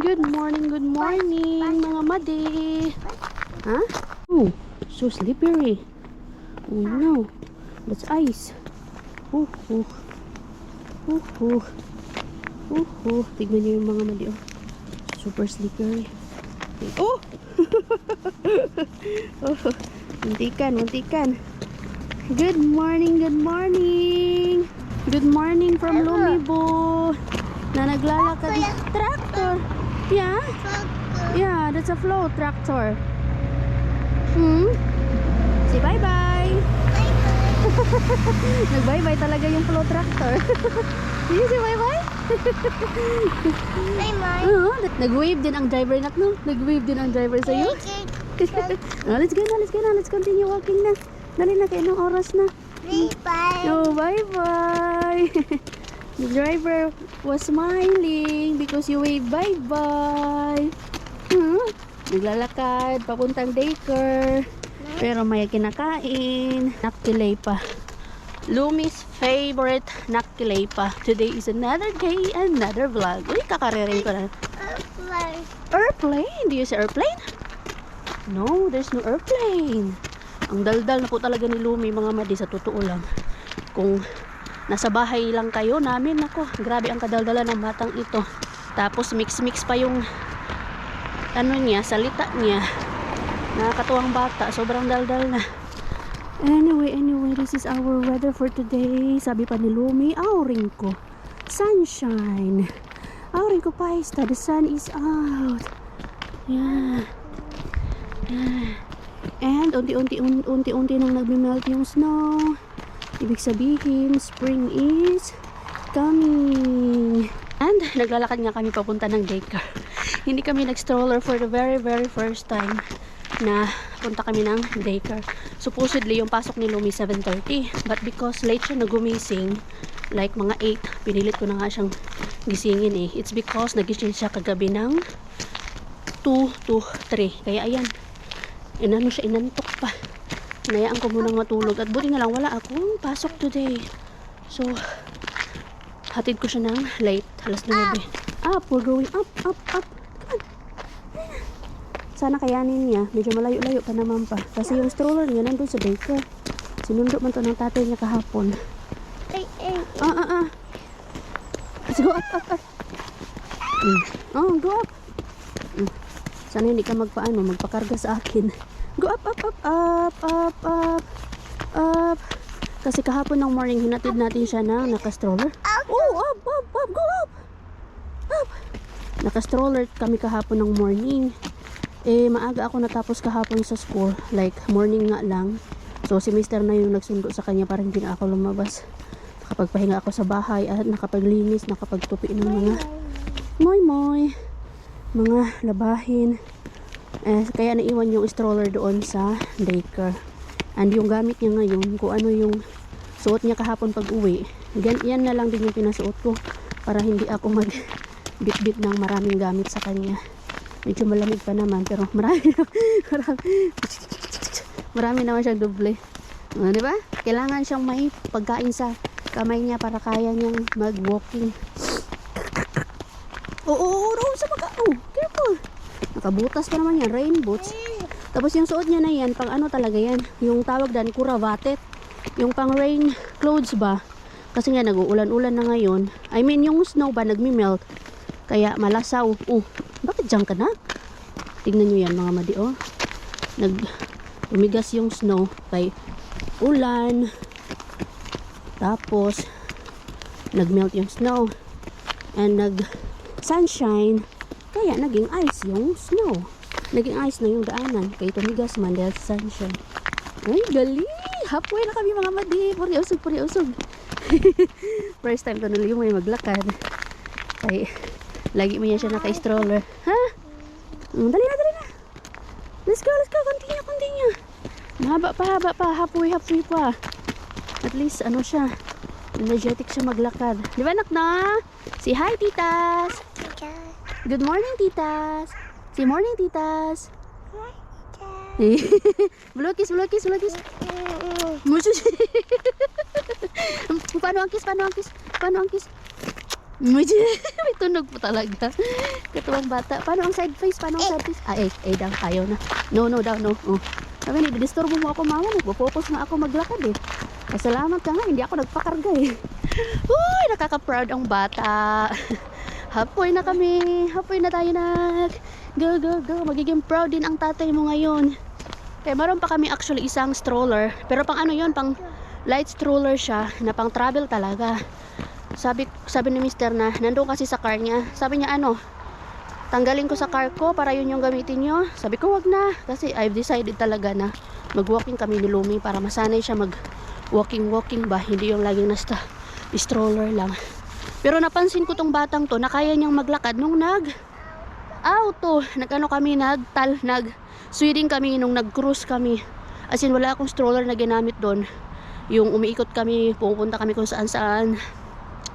Good morning, mga madi. Huh? Oh, so slippery. Oh no, that's ice. Oh. Tignan niyo yung mga madi, oh. Super slippery. Oh! Oh, muntikan. Good morning. Good morning from Lumibo. Na naglalakad yung tractor. Yeah, that's a flow tractor. Say bye-bye. Nag-bye-bye talaga yung flow tractor. Did you say bye-bye? Nag-wave din ang driver, no? Nag-wave din ang driver sa'yo. Let's go na. Let's continue walking na. Dali na, kayo ng oras na. Bye-bye. Oh, bye-bye. The driver was smiling because you waved bye-bye. Naglalakad, papuntang daycare. Pero may kinakain. Nakilay pa. Lumi's favorite nakilay pa. Today is another day, another vlog. Uy, kakaririn ko na. Airplane? Do you see airplane? No, there's no airplane. Ang daldal na po talaga ni Lumi, mga madi, sa totoo lang. Kung nasa bahay lang kayo namin, ako, grabe ang kadaldala ng batang ito. Tapos mix pa yung ano niya, salita niya. Nakakatuwang bata, sobrang daldal na. Anyway, this is our weather for today. Sabi pa ni Lumi, auring ko. Sunshine. Auring ko paista, the sun is out. Yeah. And unti-unti nang nagme-melt yung snow. Ibig sabihin, spring is coming. And naglalakad nga kami papunta ng daycare. Hindi kami nag-stroller for the very first time na punta kami ng daycare. Supposedly, yung pasok ni Lumi 7:30. But because late siya nagumising, like mga 8, pinilit ko na nga siyang gisingin eh. It's because nagising siya kagabi ng 2 to 3. Kaya ayan, inantok pa. Nayaan ko munang matulog. At buti na lang wala akong pasok today. So, hatid ko siya ng late. Alas 9. Up, we're going up. Come on. Sana kayanin niya. Medyo malayo-layo pa naman pa. Kasi yung stroller niya nandun sa daycare. Sinundo man to ng tatay niya kahapon. Let's go up. Oh, go up. Sana hindi ka magpakarga sa akin. Go up. Kasi kahapon ng morning, hinatid natin siya na naka-stroller. Oh, up, go up. Naka-stroller kami kahapon ng morning. Maaga ako natapos kahapon sa school. Like, morning nga lang. So, si Mr. na yung nagsundo sa kanya para hindi na ako lumabas. Nakapagpahinga ako sa bahay at nakapaglinis, nakapagtupi ng mga mga labahin. Kaya naiwan yung stroller doon sa daycare. And yung gamit niya ngayon, kung ano yung suot niya kahapon pag uwi, yan na lang din yung pinasuot ko para hindi ako mag-bit ng maraming gamit sa kanya. Medyo malamig pa naman, pero marami naman siyang doble. Di ba? Kailangan siyang may pagkain sa kamay niya para kaya niyang mag-walking. Careful. Nakabutas pa naman yan, rain boots. Tapos yung suot niya na yan, pang ano talaga yan, yung tawag dan kuravatet, yung pang rain clothes ba, kasi nga nag-uulan-ulan na ngayon. I mean yung snow ba nagmi-melt, kaya malasaw. Bakit dyan ka na? Tingnan nyo yan mga madi, oh. Umigas yung snow kay ulan, tapos nagmelt yung snow and sunshine, kaya naging ice yung snow. Naging ice na yung daanan. Kaya tumigas man dahil sa sunshine. Ay, gali! Halfway na kami mga madi. Puri usog. First time to naliw may maglakad. Ay, lagi mo yan siya naka-stroller. Ha? Dali na. Let's go. Continue. Mahaba pa. Halfway pa. At least, ano siya, energetic siya maglakad. Di ba, anak na? Say hi, titas! Good morning, titas! Say morning, titas! Bulukis. Paano ang kiss? May tunog po talaga. Katuwang bata. Paano ang side face? Paano ang side face? Daw. Ayaw na. No daw, no. Oh. Sabi ni, disturbo mo ako mama. Nagpo-focus nga ako maglakad eh. Salamat ka nga. Hindi ako nagpakarga eh. Uy, nakaka-proud ang bata. Hapoy na kami. Hapoy na tayo Go. Magiging proud din ang tatay mo ngayon. Kaya meron pa kami actually isang stroller. Pero pang ano yun, pang light stroller siya na pang travel talaga. Sabi ni mister na nandun kasi sa car niya. Sabi niya tanggalin ko sa car ko para yun yung gamitin nyo. Sabi ko wag na. Kasi I've decided talaga na mag-walking kami ni Lumi para masanay siya mag-walking ba. Hindi yung laging nasta stroller lang. Pero napansin ko tong batang to na kaya niyang maglakad nung nag-sweeding kami nung nag-cruise kami. As in wala akong stroller na ginamit doon. Yung umiikot kami, pupunta kami kung saan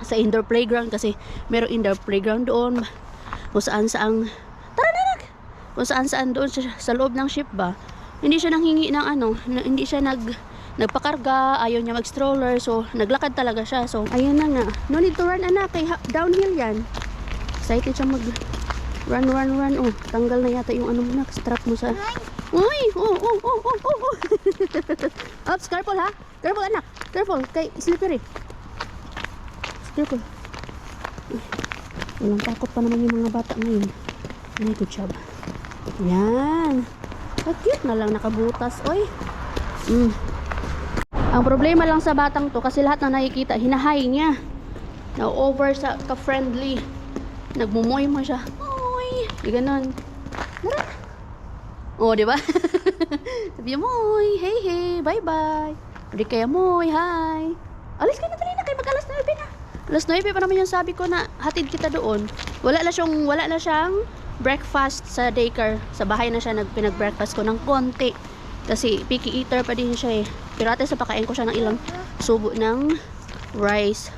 sa indoor playground kasi meron indoor playground doon kung saan doon sa loob ng ship ba. Hindi siya nanghingi ng hindi siya nagpakarga, ayaw niya mag-stroller, so naglakad talaga siya. So ayun na nga, no need to run anak, downhill yan. Excited siya run. Oh, tanggal na yata yung mo na, strap mo sa uy, Ops, careful ha, careful anak, careful, kay slippery. Careful. Walang takot pa naman yung mga bata ngayon. Ay, good job. Yan. Cute na lang nakabutas. Oy. Ang problema lang sa batang to, kasi lahat na nakikita, hinahay niya. Na-over sa ka-friendly. Nagmumoy mo siya. Oy. Di ganon. Nara. Oh, di ba? Sabi niya, moy. Hey. Bye-bye. Pwede kaya, moy. Hi. Alis ka na dali na kayo. Mag-alas 9 na. Alas 9 pa naman yung sabi ko na hatid kita doon. Wala na siyang breakfast sa daycare. Sa bahay na siya pinag-breakfast ko ng konti. Kasi picky eater pa din siya eh. Pero ate sa pakain ko siya ng ilang subo ng rice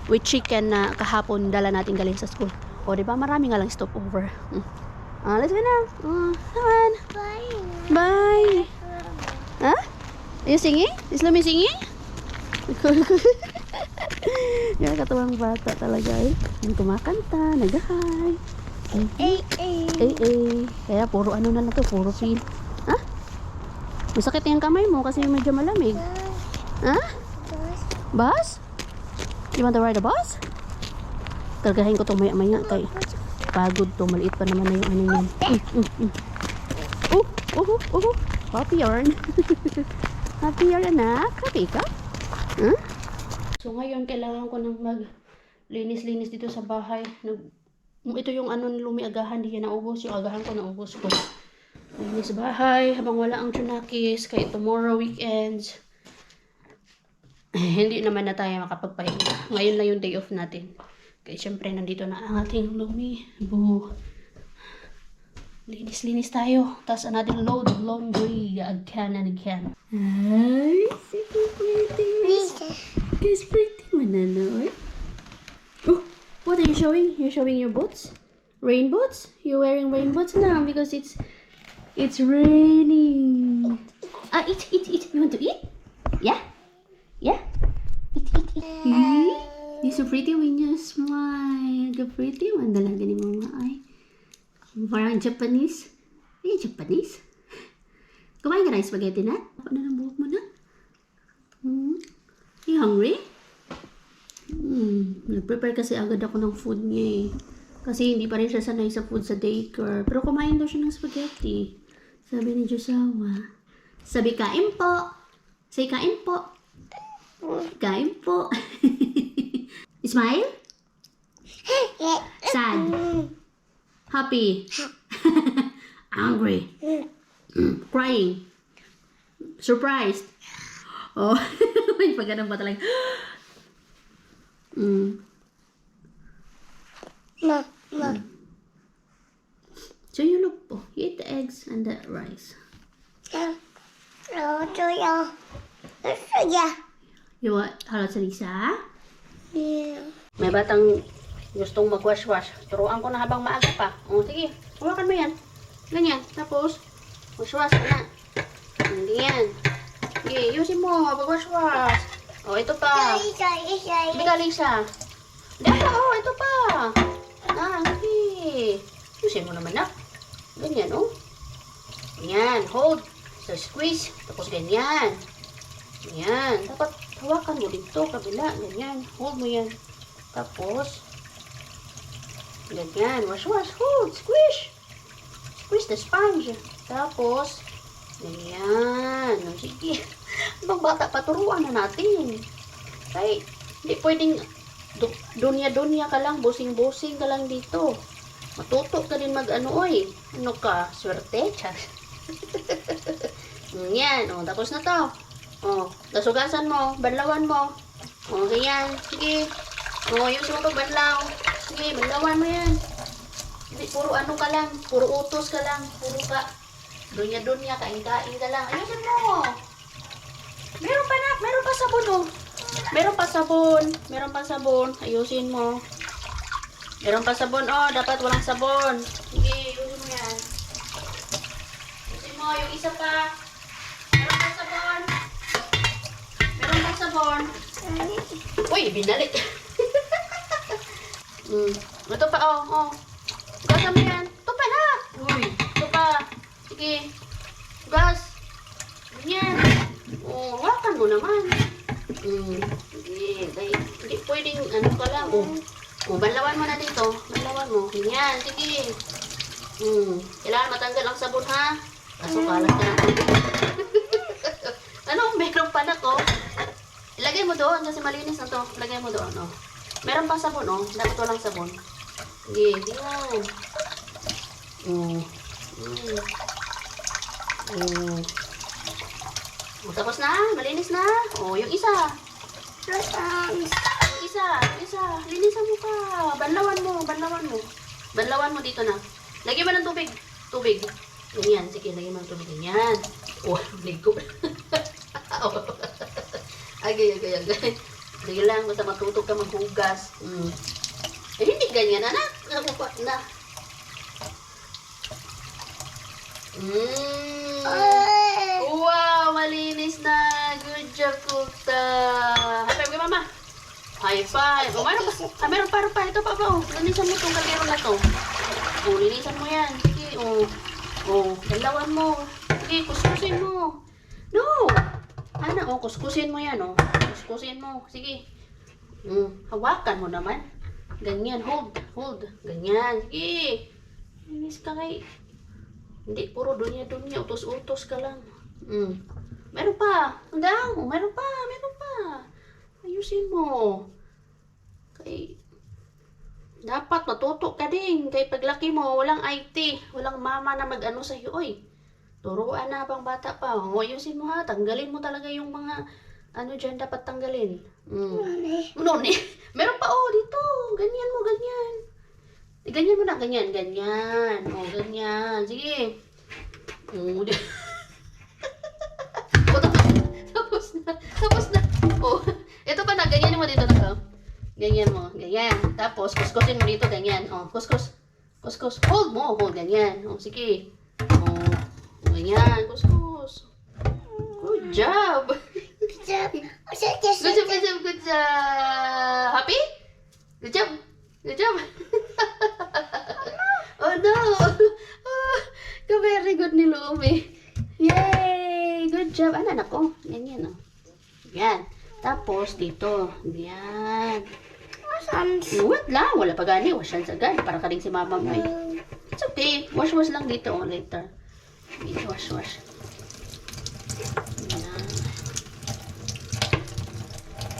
with chicken na kahapon dala natin galing sa school. O diba marami nga lang stopover. Let's go na. Come on. Bye. Huh? Are you singing? Is Lumi singing? Yan, katuwang bata talaga eh. Yung kumakanta, nag-hi. Kaya puro na lang to, puro feel. Ha? Masakit yung kamay mo kasi medyo malamig. Ha? Bus? You want to ride a bus? Kargahin ko to maya kay pagod to, maliit pa naman na yung yan. Happy yarn. Happy yarn anak. Happy ka? Huh? So ngayon kailangan ko nang maglinis-linis dito sa bahay. Ito yung ni Lumi agahan, di yan naubos. Yung agahan ko naubos ko. Linis bahay habang wala ang Junakis. Kaya tomorrow weekends. Hindi naman na tayo makapagpahinga. Ngayon lang yung day off natin. Kaya syempre nandito na ang ating Lumi. Linis-linis tayo. Tapos another load of laundry. Again and again. Ay, so pretty. It's pretty, mananoy. Oh, what are you showing? You're showing your boots? Rain boots? You're wearing rain boots now because it's raining. Eat. You want to eat? Yeah? Eat. You're so pretty when you smile. You're pretty. Mandalaga ni mama ay. Parang Japanese. Ay, Japanese. Kumain ka na spaghetti na? Apa na ng buhok mo na? You hungry? Nag-prepare kasi agad ako ng food niya eh. Kasi hindi pa rin siya sanay sa food sa daycare. Pero kumain daw siya ng spaghetti. Sabi ni Josawa. Sabi, kain po. Say, kain po. Kain po. Smile? Sad? Happy? Angry? Crying? Surprised? Oh, may pagganang ba talaga? So you look po. You eat the eggs and the rice. You what? Halot sa Lisa? Yeah. May batang gustong mag-wash-wash. Turuan ko na habang maaga pa. O, sige. Hawakan mo yan. Ganyan. Tapos, wash-wash ka na. Hindi yan. Sige, yusin mo. Pag-wash-wash. O, ito pa. Hindi ka, Lisa. Dito, oh, ito pa. Ah, sige. Ayusin mo naman na. Ganyan, oh. Ganyan, hold. So, squeeze. Tapos ganyan. Ganyan. Dapat hawakan mo dito, kabila. Ganyan. Hold mo yan. Tapos, ganyan. Wash, wash, hold. Squish. Squeeze the sponge. Tapos, ganyan. O, sige. Ibang bata, paturuan na natin. Kaya, hindi pwedeng dunya-dunya ka lang, busing-busing ka lang dito. Matuto ka din mag-ano, oy. Ano ka? Swerte? Char. Yan. O, tapos na to. O, nasugasan mo. Banlawan mo. O, ganyan. Sige. O, yung mo pagbanlaw. Sige, banlawan mo yan. Hindi, puro ano ka lang. Puro utos ka lang. Puro ka. Dunya-dunya, kain-kain ka lang. Ayusin mo. Meron pa na. Meron pa sabon, o. Meron pa sabon. Meron pa sabon. Ayusin mo. Meron pa sabon. Oh, dapat walang sabon. Sige, ayusin mo yan. Ayusin mo. Yung isa pa. Meron pa sabon. Meron pa sabon. Uy, binalik. Ito pa, oh. Oh. Gasa mo yan. Ito pa na. Uy, ito pa. Sige. Gas. Ganyan. Oh, hawakan mo naman. Sige. Hindi pwedeng ano ka lang. Oh, banlawan mo na dito. Banlawan mo. Ganyan. Sige. Kailangan matanggal ang sabon, ha? Kaso kalat ka na. Ano? Meron pa na to. Ilagay mo doon kasi malinis na to. Ilagay mo doon, oh. Meron pang sabon, oh. Dapat walang sabon. Sige. Ganyan. Oh, tapos na. Malinis na. Oh, yung isa. Isa. Linisan mo pa. Banlawan mo. Banlawan mo dito na. Lagyan mo ng tubig. Tubig. Ganyan. Sige, lagyan mo ng tubig. Ganyan. Oh, ligo. Agay. Sige lang, basta matutog ka maghugas. Eh, hindi ganyan, anak. Nakupat na. Wow, malinis na. Good job, Kulta. High five kay mama. High five. Oh, meron pa. Ito pa. Oh, linisan mo itong kalero na to. Oh, linisan mo yan. Sige, oh, dalawan mo. Sige, kuskusin mo. No. Ano, oh, kuskusin mo yan, oh. Kuskusin mo. Sige. Hawakan mo naman. Ganyan, hold. Ganyan. Sige. Linis ka kay. Hindi, puro dunya-dunya. Utos-utos ka lang. Meron pa. Hanggang. Meron pa. Ayusin mo. Kay, dapat matuto ka din. Kay paglaki mo, walang IT. Walang mama na mag-ano sa'yo. Oy, turuan na pang bata pa. O, ayusin mo, ha. Tanggalin mo talaga yung mga ano dyan dapat tanggalin. Noni. Meron pa, oh, dito. Ganyan mo, ganyan. Ganyan mo na, ganyan. O, ganyan. Sige. Tapos na. Oh, ito pa na, ganyan mo dito na to. Ganyan mo, ganyan. Tapos, kuskusin mo dito, ganyan. Oh, kuskus. Hold mo, ganyan. Oh, sige. Oh, ganyan, kuskus. Good job. Good job. Happy? Good job. Oh no. Very good ni Lumi. Yay! Good job. Anak ko. Yan, oh. Yan. Tapos, dito. Yan. Wait lang. Wala pa gani. Wash hands agad. Para ka rin si mama mo. It's okay. Wash lang dito. Oh, later. Wash.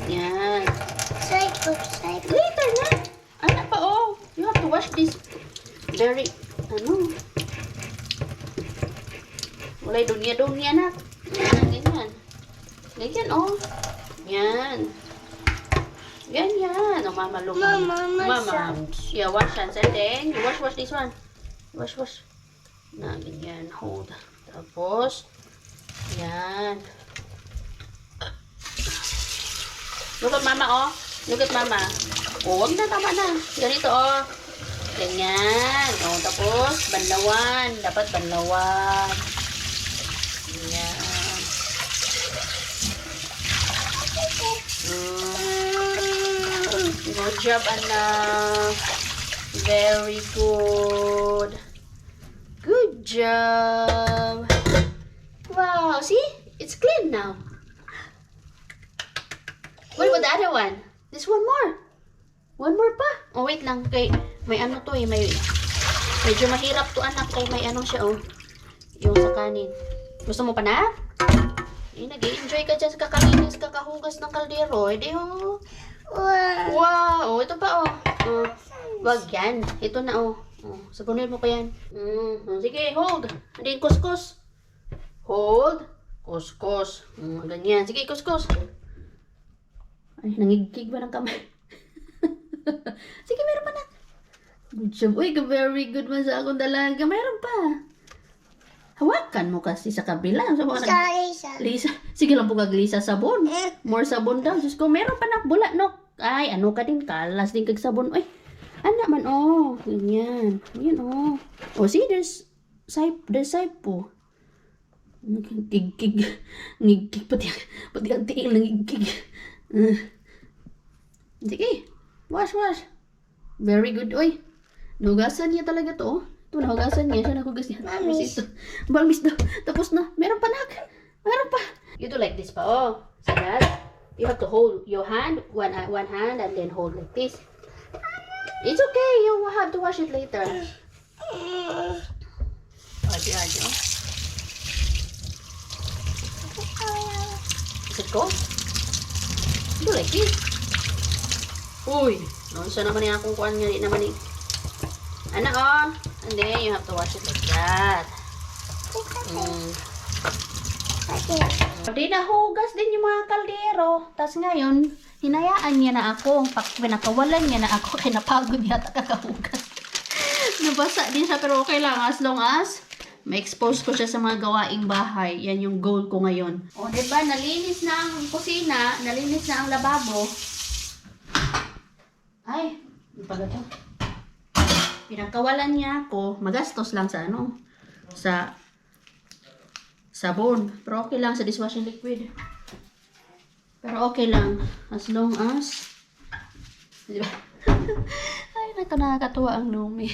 Yan. Later na. Anak pa, oh. You have to wash this. Very, Walay dunya-dunya, anak. Ganyan. Ganyan, oh. Yan. Ganyan. Oh, mama, look. Mama. Yeah, wash hands. And then, you wash this one. Wash. Na, ganyan. Hold. Tapos, yan. Look at mama, oh. Look at mama. Oh, wag na, tama na. Ganito, oh. Ganyan. Oh, tapos, banlawan. Dapat banlawan. Ganyan. Good job, anak. Very good. Good job. Wow, see? It's clean now. What about the other one? There's one more. One more pa. Oh, wait lang. Kay, may ano to eh. Medyo mahirap to, anak. Kay may ano siya, oh. Yung sa kanin. Gusto mo pa na? Eh, nag-i-enjoy ka dyan sa kakalinis, kakahugas ng kaldero. Eh, di, oh. Wow. Oh, ito pa, oh. Wag yan. Ito na, oh. Sabunin mo pa yan. Sige, hold. Hindi, kuskus. Hold. Kuskus. Ganyan. Sige, kuskus. Ay, nangigig ba ng kamay? Sige, meron pa na. Good job. Uy, very good man sa akong dalaga. Meron pa. Hawakan mo kasi sa kabila. Lisa. Sige lang po kag Lisa sabon. More sabon daw. Diyos ko, meron pa na bula, no? Ay, ano ka din. Kalas din kag sabon. Uy, anak man, oh. Ganyan. Ganyan, oh. Oh, see, there's side po. Ngigig. Ngigig. Pati ang tiil nangigig. Sige. Wash. Very good, oy. Nahugasan niya talaga to, oh. Ito, nahugasan niya. Siya nahugas niya. Balmis daw. Tapos na. Meron pa, nak. Meron pa. You do like this pa, oh. See that? You have to hold your hand, one hand, and then hold like this. It's okay. You have to wash it later. Adi, oh. Is it cold? Do like this. Uy. No, isa naman yung akong kuhan nga. Di naman yung... Anak, oh. And then, you have to wash it like that. Di nahugas din yung mga kaldero. Tapos ngayon, hinayaan niya na ako. Pinakawalan niya na ako. Kaya napagod yata kakahugas. Nabasa din siya. Pero okay lang. As long as ma-expose ko siya sa mga gawaing bahay. Yan yung goal ko ngayon. O, diba? Nalinis na ang kusina. Nalinis na ang lababo. Ay, pala to. Pinakawalan niya ako, magastos lang sa ano, sa sabon. Pero okay lang sa dishwashing liquid. Pero okay lang, as long as, diba? Ay, nakakatuwa ang Lumi.